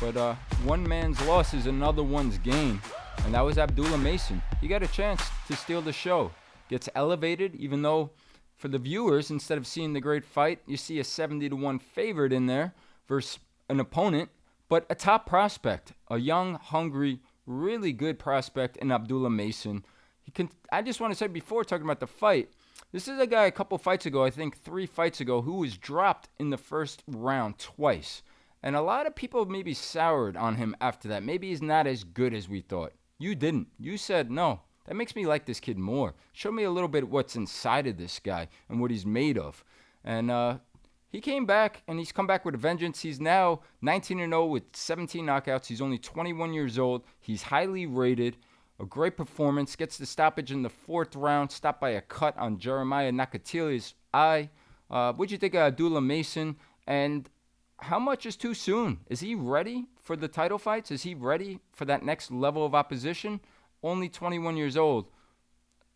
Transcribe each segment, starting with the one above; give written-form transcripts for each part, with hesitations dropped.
but one man's loss is another one's gain, and that was Abdullah Mason. He got a chance to steal the show. Gets elevated, even though for the viewers, instead of seeing the great fight, you see a 70-1 favorite in there versus an opponent, but a top prospect, a young, hungry, really good prospect in Abdullah Mason. I just want to say before talking about the fight, this is a guy a couple fights ago, I think 3 fights ago, who was dropped in the first round twice. And a lot of people maybe soured on him after that. Maybe he's not as good as we thought. You didn't. You said, no, that makes me like this kid more. Show me a little bit what's inside of this guy and what he's made of. And he came back, and he's come back with a vengeance. He's now 19-0 with 17 knockouts. He's only 21 years old. He's highly rated. A great performance. Gets the stoppage in the 4th round. Stopped by a cut on Jeremia Nakathila's eye. What'd you think of Abdullah Mason? And how much is too soon? Is he ready for the title fights? Is he ready for that next level of opposition? Only 21 years old.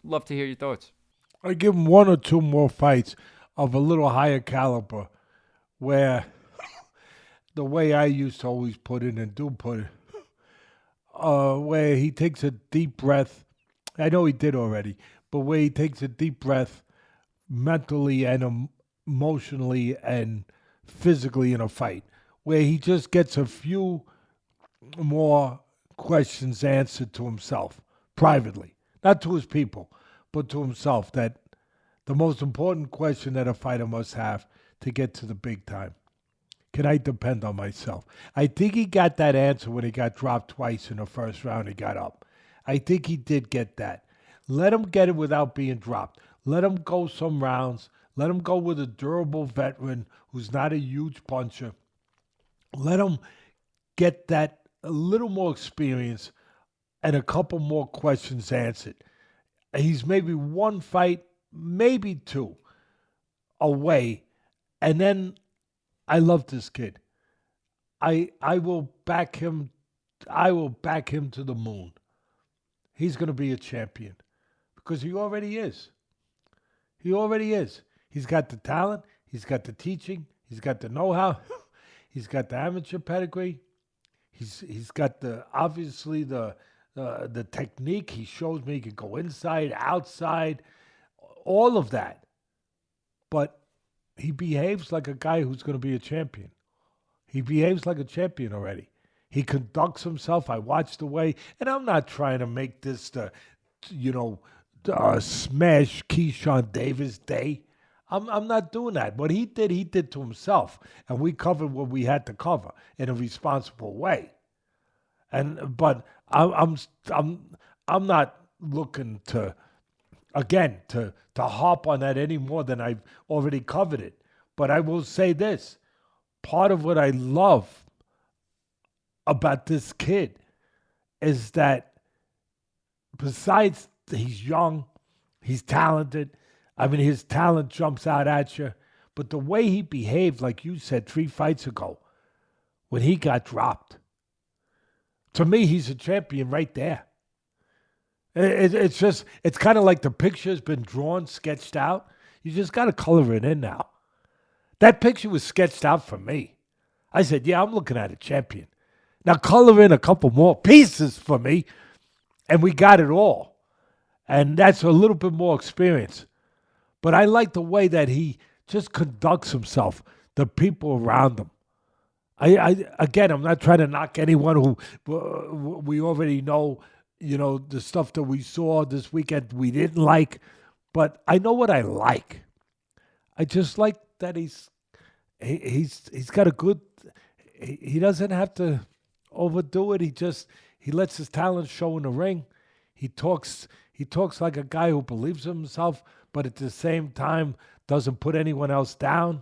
Love to hear your thoughts. I give him 1 or 2 more fights of a little higher caliber, where the way I used to always put it and do put it, where he takes a deep breath. I know he did already, but where he takes a deep breath mentally and emotionally and physically in a fight, where he just gets a few more questions answered to himself privately, not to his people, but to himself, that the most important question that a fighter must have to get to the big time: can I depend on myself? I think he got that answer when he got dropped twice in the first round. He got up. I think he did get that. Let him get it without being dropped. Let him go some rounds. Let him go with a durable veteran who's not a huge puncher. Let him get that a little more experience and a couple more questions answered. He's maybe 1 fight, maybe 2 away. And then I love this kid. I will back him. I will back him to the moon. He's going to be a champion because he already is. He already is. He's got the talent. He's got the teaching. He's got the know-how. He's got the amateur pedigree. He's got obviously the technique. He shows me he can go inside, outside, all of that. But he behaves like a guy who's going to be a champion. He behaves like a champion already. He conducts himself. I watch the way, and I'm not trying to make this smash Keyshawn Davis day. I'm not doing that. What he did to himself, and we covered what we had to cover in a responsible way. But I'm not looking to harp on that any more than I've already covered it. But I will say this: part of what I love about this kid is that besides he's young, he's talented. I mean, his talent jumps out at you. But the way he behaved, like you said 3 fights ago, when he got dropped, to me, he's a champion right there. It's kind of like the picture's been drawn, sketched out. You just got to color it in now. That picture was sketched out for me. I said, yeah, I'm looking at a champion. Now color in a couple more pieces for me, and we got it all. And that's a little bit more experience. But I like the way that he just conducts himself, the people around him. Again, I'm not trying to knock anyone who we already know, the stuff that we saw this weekend we didn't like. But I know what I like. I just like that he's got a good, he doesn't have to overdo it. He lets his talent show in the ring. He talks like a guy who believes in himself, but at the same time doesn't put anyone else down.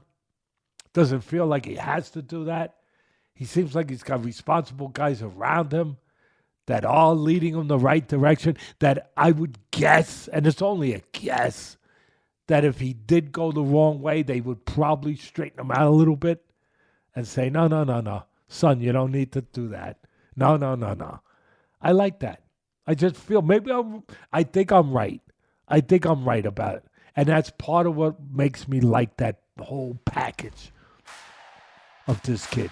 Doesn't feel like he has to do that. He seems like he's got responsible guys around him that are leading him the right direction, that I would guess, and it's only a guess, that if he did go the wrong way, they would probably straighten him out a little bit and say, no, son, you don't need to do that. No. I like that. I just feel I think I'm right. I think I'm right about it. And that's part of what makes me like that whole package of this kid.